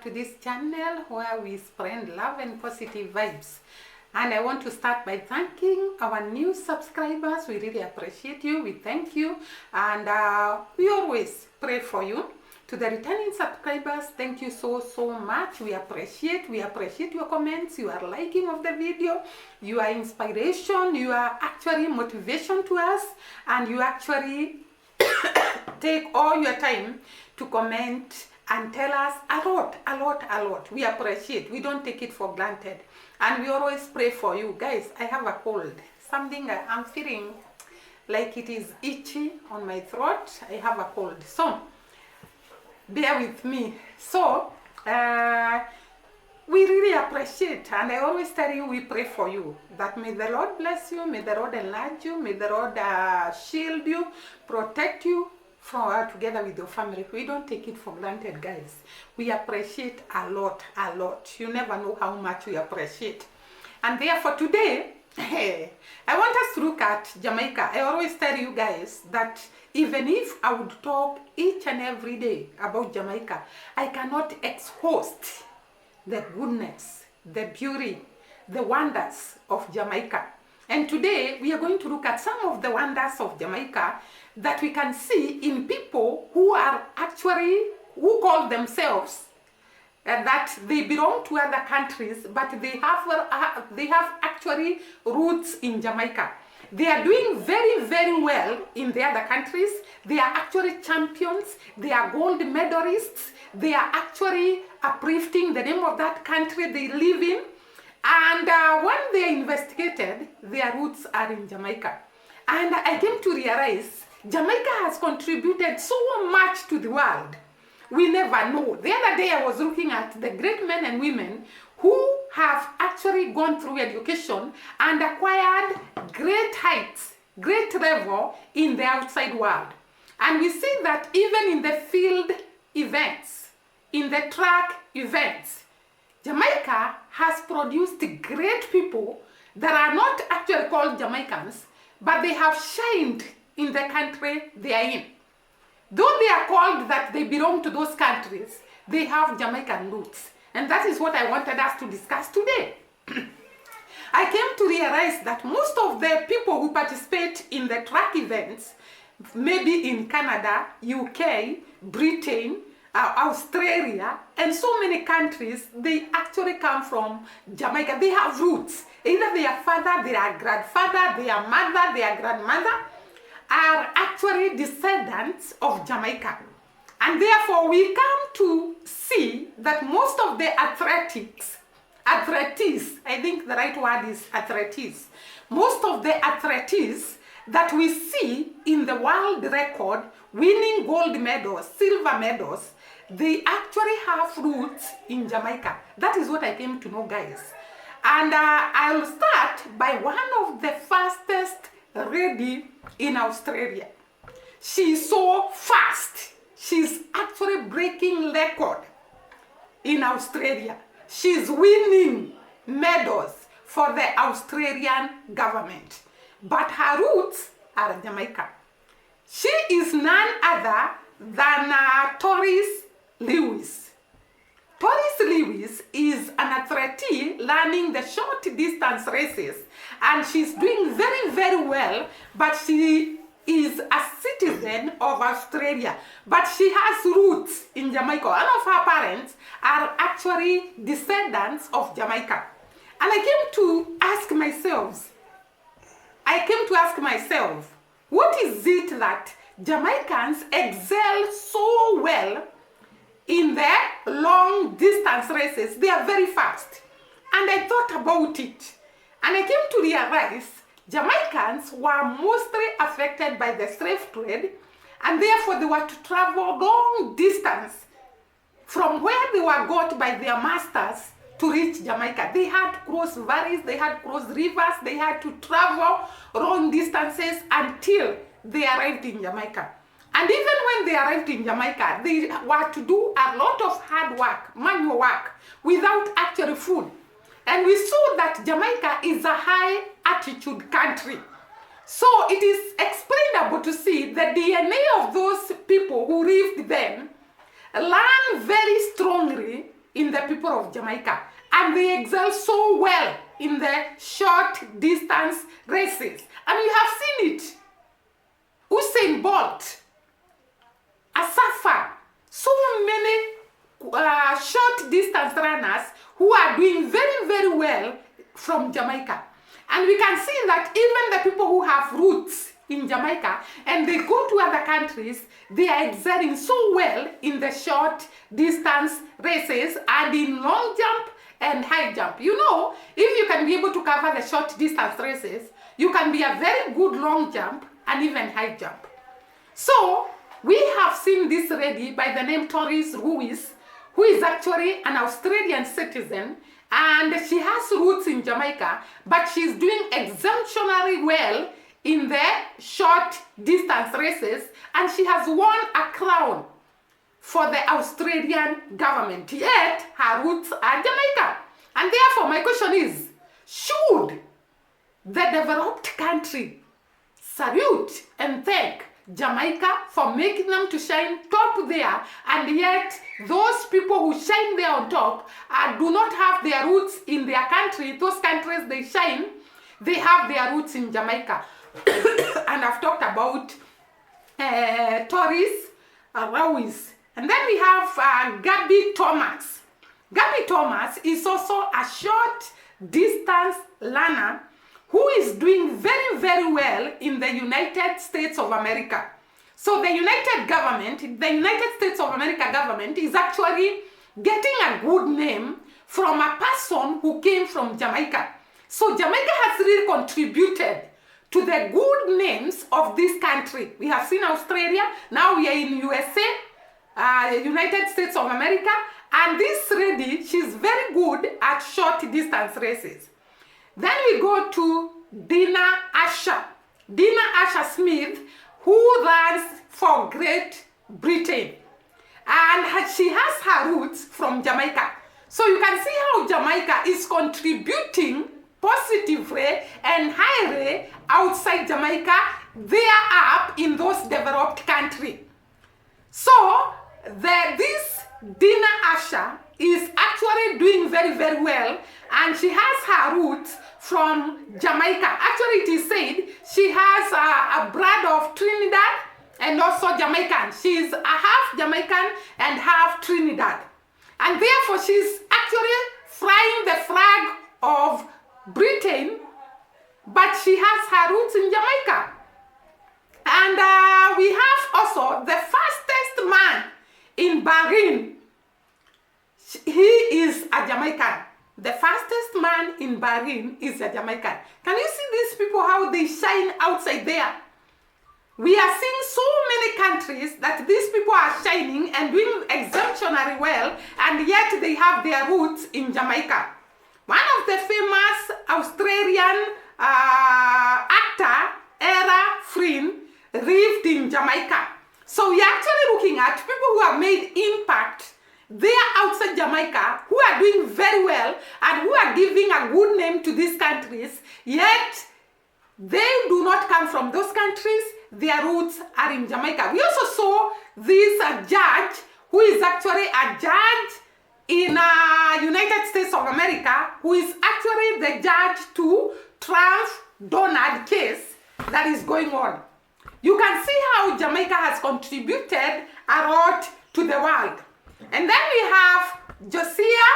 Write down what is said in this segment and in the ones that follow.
back to this channel where we spread love and positive vibes. And I want to start by thanking our new subscribers. We really appreciate you. We thank you. And we always pray for you. To the returning subscribers, thank you so much. We appreciate your comments, your liking of the video, your inspiration, your actually motivation to us, and you actually take all your time to comment and tell us a lot. We appreciate. We don't take it for granted. And we always pray for you. Guys, I have a cold. Something I'm feeling like it is itchy on my throat. I have a cold. So, bear with me. So, we really appreciate, and I always tell you, we pray for you, that may the Lord bless you, may the Lord enlarge you, may the Lord shield you, protect you together with your family. We don't take it for granted, guys. We appreciate a lot. You never know how much we appreciate. And therefore today, I want us to look at Jamaica. I always tell you guys that even if I would talk each and every day about Jamaica, I cannot exhaust the goodness, the beauty, the wonders of Jamaica. And today we are going to look at some of the wonders of Jamaica that we can see in people who call themselves that they belong to other countries, but they have actually roots in Jamaica. They are doing very well in the other countries. They are actually champions. They are gold medalists. They are actually uplifting the name of that country they live in. And when they investigated, their roots are in Jamaica. And I came to realize Jamaica has contributed so much to the world. We never know. The other day I was looking at the great men and women who have actually gone through education and acquired great heights, great level in the outside world. And we see that even in the field events, in the track events, Jamaica has produced great people that are not actually called Jamaicans, but they have shined in the country they are in. Though they are called that they belong to those countries, they have Jamaican roots. And that is what I wanted us to discuss today. I came to realize that most of the people who participate in the track events, maybe in Canada, UK, Britain, Australia, and so many countries, they actually come from Jamaica. They have roots. Either their father, their grandfather, their mother, their grandmother are actually descendants of Jamaica. And therefore we come to see that most of the athletes, I think the right word is athletes, most of the athletes that we see in the world record winning gold medals, silver medals, they actually have roots in Jamaica. That is what I came to know, guys. And I'll start by one of the fastest lady in Australia. She's so fast. She's actually breaking record in Australia. She's winning medals for the Australian government. But her roots are Jamaica. She is none other than Doris Lewis. Doris Lewis is an athlete learning the short distance races, and she's doing very well, but she is a citizen of Australia, but she has roots in Jamaica. One of her parents are actually descendants of Jamaica. And I came to ask myself, what is it that Jamaicans excel so well in the long distance races? They are very fast. And I thought about it. And I came to realize Jamaicans were mostly affected by the slave trade, and therefore they were to travel long distance from where they were got by their masters to reach Jamaica. They had to cross valleys, they had to cross rivers, they had to travel long distances until they arrived in Jamaica. And even when they arrived in Jamaica, they were to do a lot of hard work, manual work, without actual food. And we saw that Jamaica is a high altitude country. So it is explainable to see the DNA of those people who lived then learn very strongly in the people of Jamaica. And they excel so well in the short distance races. And you have seen it. Usain Bolt, Asafa, so many short distance runners who are doing very, very well from Jamaica. And we can see that even the people who have roots in Jamaica and they go to other countries, they are excelling so well in the short distance races and in long jump and high jump. You know, if you can be able to cover the short distance races, you can be a very good long jump and even high jump. So we have seen this lady by the name Doris Ruiz, who is actually an Australian citizen, and she has roots in Jamaica, but she's doing exceptionally well in the short distance races, and she has won a crown for the Australian government, yet her roots are Jamaica. And therefore my question is, should the developed country salute and thank Jamaica for making them to shine top there, and yet those people who shine there on top do not have their roots in their country? Those countries they shine, they have their roots in Jamaica. And I've talked about Doris Ruiz. And then we have Gabby Thomas. Gabby Thomas is also a short distance runner who is doing very, very well in the United States of America. So the United States of America government is actually getting a good name from a person who came from Jamaica. So Jamaica has really contributed to the good names of this country. We have seen Australia, now we are in USA, United States of America, and this lady, she's very good at short distance races. Then we go to Dina Asher Smith, who runs for Great Britain. And she has her roots from Jamaica. So you can see how Jamaica is contributing positively and highly outside Jamaica. They are up in those developed countries. So this Dina Asher is actually doing very, very well, and she has her roots from Jamaica. Actually, it is said she has a blood of Trinidad and also Jamaican. She's a half Jamaican and half Trinidad. And therefore, she's actually flying the flag of Britain, but she has her roots in Jamaica. And we have also the fastest man in Bahrain. He is a Jamaican. The fastest man in Bahrain is a Jamaican. Can you see these people, how they shine outside there? We are seeing so many countries that these people are shining and doing exceptionally well, and yet they have their roots in Jamaica. One of the famous Australian actor, R.A.M, lived in Jamaica. So we are actually looking at people who have made impact there outside Jamaica, who are doing very well and who are giving a good name to these countries, yet they do not come from those countries. Their roots are in Jamaica. We also saw this judge who is actually a judge in United States of America, who is actually the judge to Trump-Donald case that is going on. You can see how Jamaica has contributed a lot to the world. And then we have Josiah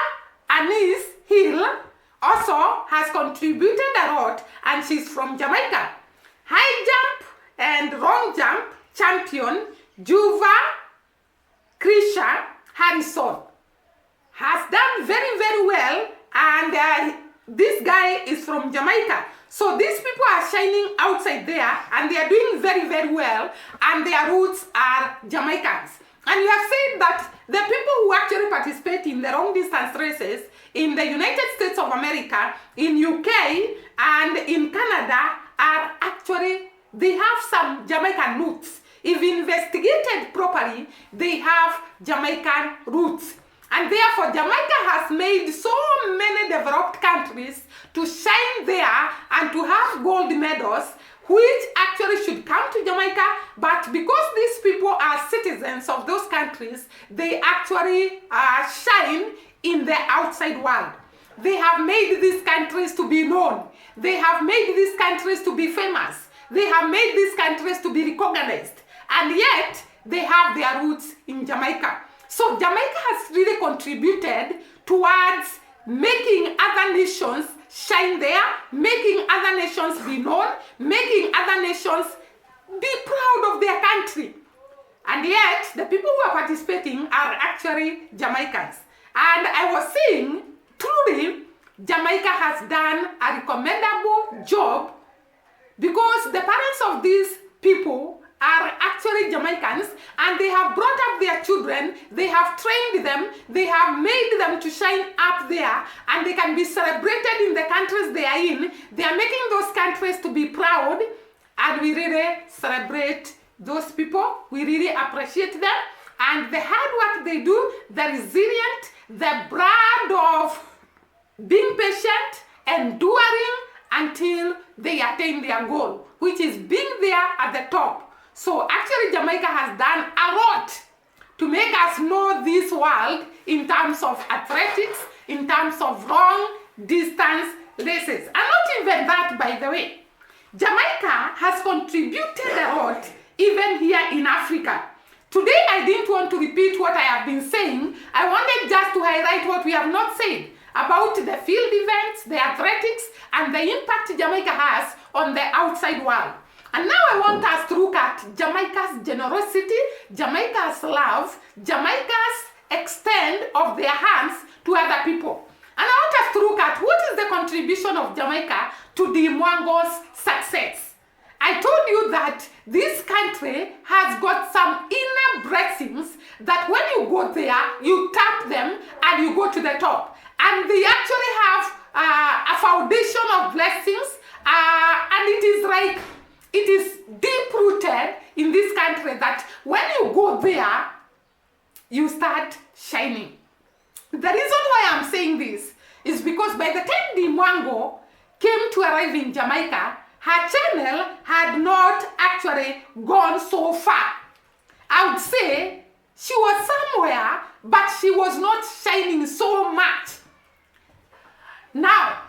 Anise Hill, also has contributed a lot, and she's from Jamaica. High jump and long jump champion Juva Krisha Harrison has done very, very well, and this guy is from Jamaica. So these people are shining outside there, and they are doing very, very well, and their roots are Jamaicans. And you have said that the people who actually participate in the long distance races in the United States of America, in UK, and in Canada are actually, they have some Jamaican roots. If investigated properly, they have Jamaican roots. And therefore, Jamaica has made so many developed countries to shine there and to have gold medals, which actually should come to Jamaica, but because these people are citizens of those countries, they actually shine in the outside world. They have made these countries to be known. They have made these countries to be famous. They have made these countries to be recognized. And yet, they have their roots in Jamaica. So Jamaica has really contributed towards making other nations shine there, making other nations be known, making other nations be proud of their country. And yet, the people who are participating are actually Jamaicans. And I was saying, truly, Jamaica has done a recommendable job because the parents of these people are actually Jamaicans, and they have brought up their children, they have trained them, they have made them to shine up there, and they can be celebrated in the countries they are in. They are making those countries to be proud, and we really celebrate those people. We really appreciate them, and the hard work they do, the resilient, the brand of being patient, enduring until they attain their goal, which is being there at the top. So actually Jamaica has done a lot to make us know this world in terms of athletics, in terms of long distance races. And not even that, by the way. Jamaica has contributed a lot even here in Africa. Today I didn't want to repeat what I have been saying. I wanted just to highlight what we have not said about the field events, the athletics, and the impact Jamaica has on the outside world. And now I want us to look at Jamaica's generosity, Jamaica's love, Jamaica's extend of their hands to other people. And I want us to look at what is the contribution of Jamaica to the Mwango's success. I told you that this country has got some inner blessings that when you go there, you tap them and you go to the top. And they actually have a foundation of blessings, and it is like, it is deep-rooted in this country that when you go there, you start shining. The reason why I'm saying this is because by the time the Mwango came to arrive in Jamaica, her channel had not actually gone so far. I would say she was somewhere, but she was not shining so much. Now,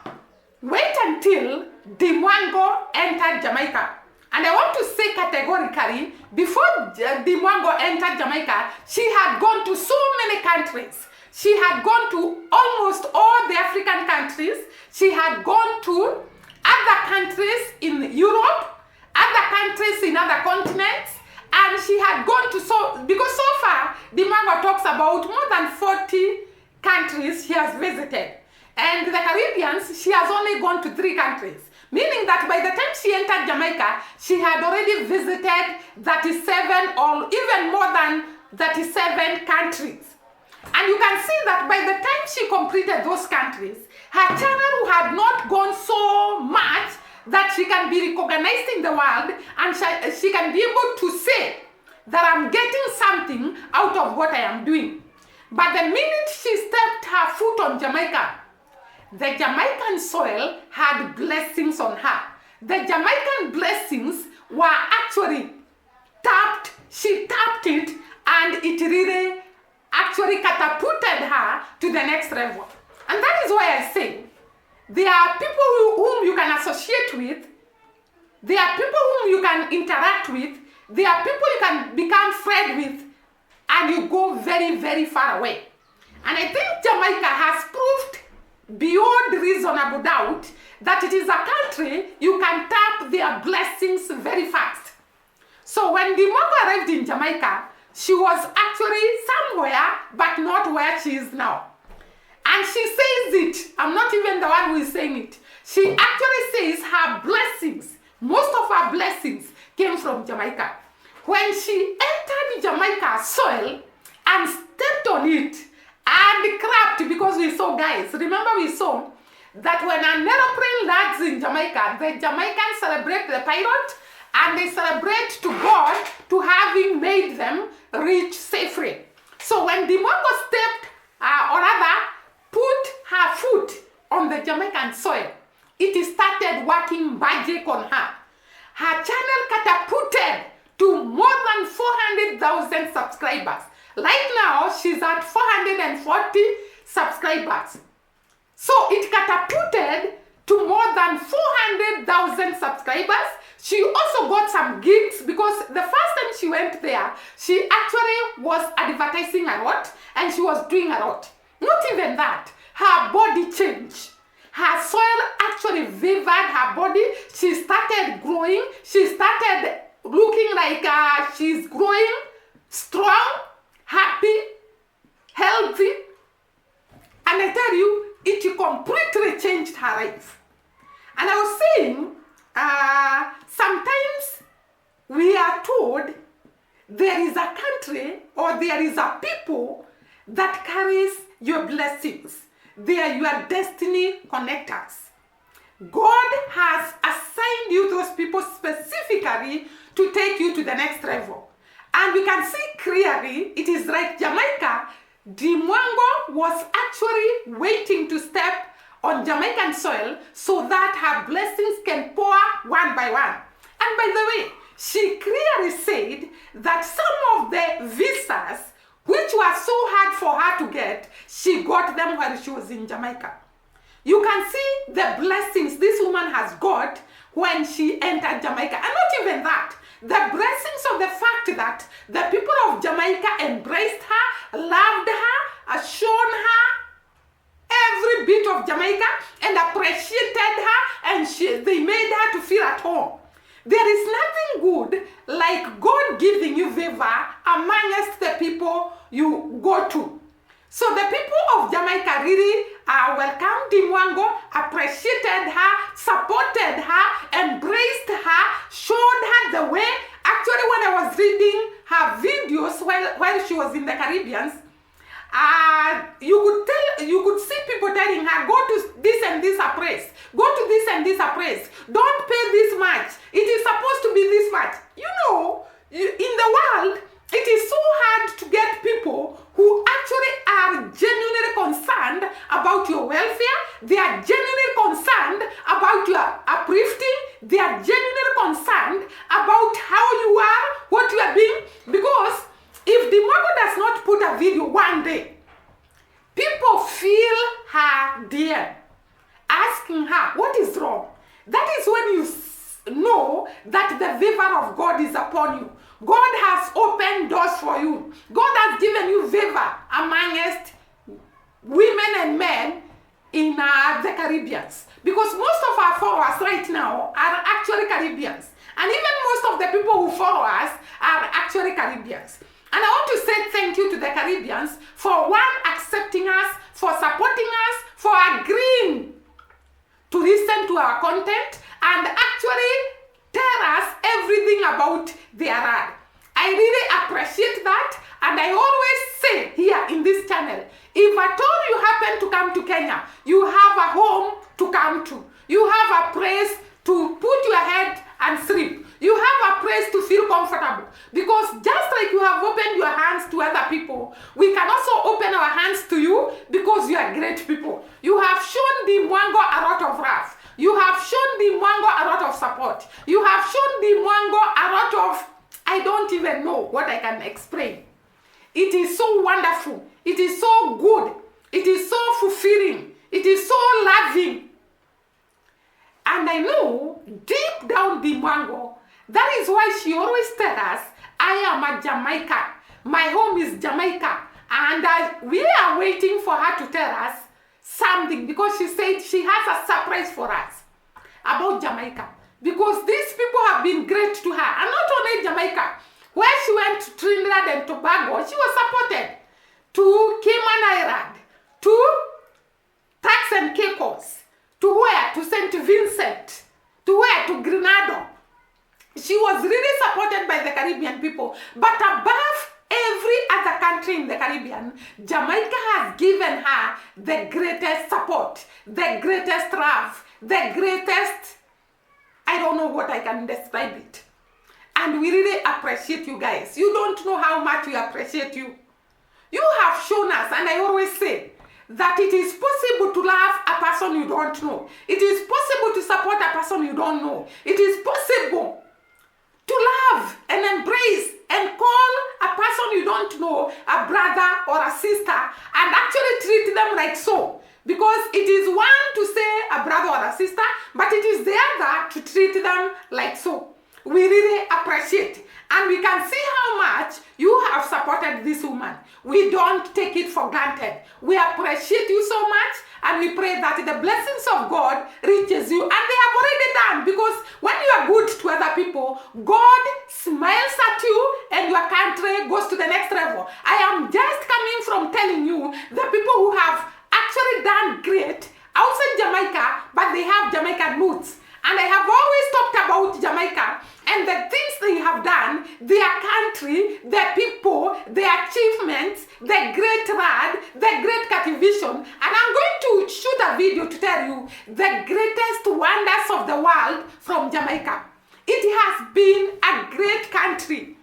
wait until the Mwango entered Jamaica. And I want to say categorically, before the Mwango entered Jamaica, she had gone to so many countries. She had gone to almost all the African countries. She had gone to other countries in Europe, other countries in other continents, and she had gone to because so far, the Mwango talks about more than 40 countries she has visited. And the Caribbeans, she has only gone to 3 countries. Meaning that by the time she entered Jamaica, she had already visited 37 or even more than 37 countries. And you can see that by the time she completed those countries, her channel had not gone so much that she can be recognized in the world, and she can be able to say that I'm getting something out of what I am doing. But the minute she stepped her foot on Jamaica, the Jamaican soil had blessings on her. The Jamaican blessings were actually tapped, she tapped it, and it really actually catapulted her to the next level. And that is why I say, there are people whom you can associate with, there are people whom you can interact with, there are people you can become friends with, and you go very, very far away. And I think Jamaica has proved beyond reasonable doubt that it is a country you can tap their blessings very fast. So when the Mwango arrived in Jamaica, she was actually somewhere, but not where she is now. And she says it, I'm not even the one who is saying it. She actually says her blessings, most of her blessings came from Jamaica. When she entered Jamaica's soil and stepped on it, and crapped, because we saw, guys, remember we saw that when an aeroplane lands in Jamaica, the Jamaicans celebrate the pilot, and they celebrate to God to having made them reach safely. So when the Mwango stepped, or rather, put her foot on the Jamaican soil, it started working magic on her. Her channel catapulted to more than 400,000 subscribers. Right now, she's at 440 subscribers. So it catapulted to more than 400,000 subscribers. She also got some gigs because the first time she went there, she actually was advertising a lot and she was doing a lot. Not even that, her body changed. Her soil actually vivid her body. She started growing. She started looking like she's growing, strong, happy, healthy. And I tell you, it completely changed her life. And I was saying, sometimes we are told there is a country or there is a people that carries your blessings. They are your destiny connectors. God has assigned you those people specifically to take you to the next level. And we can see clearly, it is like Jamaica. Dimwango was actually waiting to step on Jamaican soil so that her blessings can pour one by one. And by the way, she clearly said that some of the visas which were so hard for her to get, she got them while she was in Jamaica. You can see the blessings this woman has got when she entered Jamaica. And not even that, the blessings of the fact that the people of Jamaica embraced her, loved her, shown her every bit of Jamaica and appreciated her, and they made her to feel at home. There is nothing good like God giving you favor amongst the people you go to. So the people of Jamaica really welcomed Dimwango, appreciated her, supported her, embraced her, showed her the way. Actually, when I was reading her videos while she was in the Caribbean, you could see people telling her, go to this and this appraise, go to this and this appraise, don't pay this much, it is supposed to be this much. You know, in the world, it is so hard to get people who actually are genuinely concerned about your welfare. They are genuinely concerned about your uplifting. They are genuinely concerned about how you are, what you are being. Because if the mother does not put a video one day, people feel her dear, asking her, what is wrong? That is when you know that the favor of God is upon you. God has opened doors for you. God has given you favor amongst women and men in the Caribbeans. Because most of our followers right now are actually Caribbeans. And even most of the people who follow us are actually Caribbeans. And I want to say thank you to the Caribbeans for accepting us, for supporting us, for agreeing to listen to our content and actually tell us everything about their ad. I really appreciate that, and I always say here in this channel, if at all you happen to come to Kenya, you have a home to come to. You have a place to put your head and sleep. You have a place to feel comfortable. Because just like you have opened your hands to other people, we can also open our hands to you because you are great people. You have shown the Mwango a lot of love. You have shown the Mwango a lot of support. You have shown the Mwango a lot of, I don't even know what I can explain. It is so wonderful. It is so good. It is so fulfilling. It is so loving. And I know deep down the Mwango, that is why she always tells us, I am a Jamaican. My home is Jamaica. And we are waiting for her to tell us something, because she said she has a surprise for us about Jamaica. Because these people have been great to her. And not only Jamaica. When she went to Trinidad and Tobago, she was supported. To Cayman Island, to Turks and Caicos, to where? To St. Vincent, to where? To Grenada. She was really supported by the Caribbean people. But above every other country in the Caribbean, Jamaica has given her the greatest support, the greatest love, the greatest, I don't know what I can describe it. And we really appreciate you guys. You don't know how much we appreciate you. You have shown us, and I always say, that it is possible to love a person you don't know. It is possible to support a person you don't know. It is possible to love and embrace and call a person you don't know a brother or a sister and actually treat them like so. Because it is one to say a brother or a sister, but it is the other to treat them like so. We really appreciate, and we can see how much you have supported this woman. We don't take it for granted. We appreciate you so much, and we pray that the blessings of God reaches you. And they have already done, because when you are good to other people, God smiles at you and your country goes to the next level. I am just coming from telling you the people who have actually done great outside Jamaica, but they have Jamaican roots. And I have always talked about Jamaica and the things they have done, their country, their people, their achievements, the great rad, the great cultivation. And I'm going to shoot a video to tell you the greatest wonders of the world from Jamaica. It has been a great country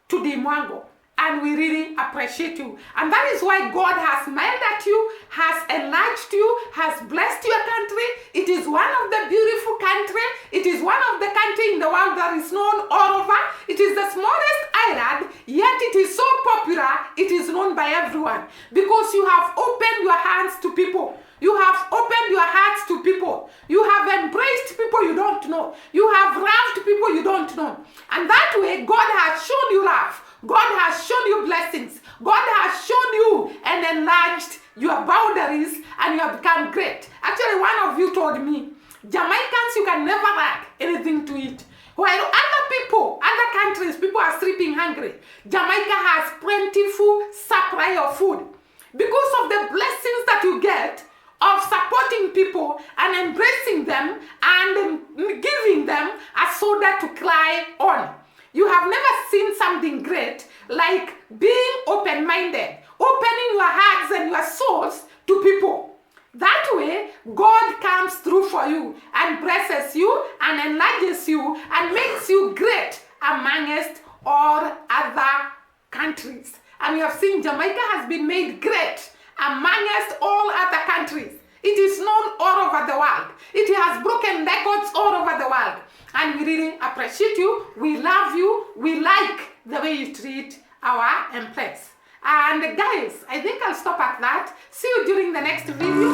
to the Mwango. And we really appreciate you. And that is why God has smiled at you, has enlarged you, has blessed your country. It is one of the beautiful country. It is one of the country in the world that is known all over. It is the smallest island, yet it is so popular, it is known by everyone. Because you have opened your hands to people. You have opened your hearts to people. You have embraced people you don't know. You have loved people you don't know. And that way, God has shown you love. God has shown you blessings. God has shown you and enlarged your boundaries, and you have become great. Actually, one of you told me, Jamaicans, you can never lack anything to eat. While other people, other countries, people are sleeping hungry, Jamaica has plentiful supply of food. Because of the blessings that you get of supporting people and embracing them and giving them a soda to cry on. You have never seen something great like being open-minded, opening your hearts and your souls to people. That way, God comes through for you and blesses you and enlarges you and makes you great amongst all other countries. And we have seen Jamaica has been made great amongst all other countries. It is known all over the world. It has broken records all over the world. And we really appreciate you. We love you. We like the way you treat our employees. And guys, I think I'll stop at that. See you during the next video.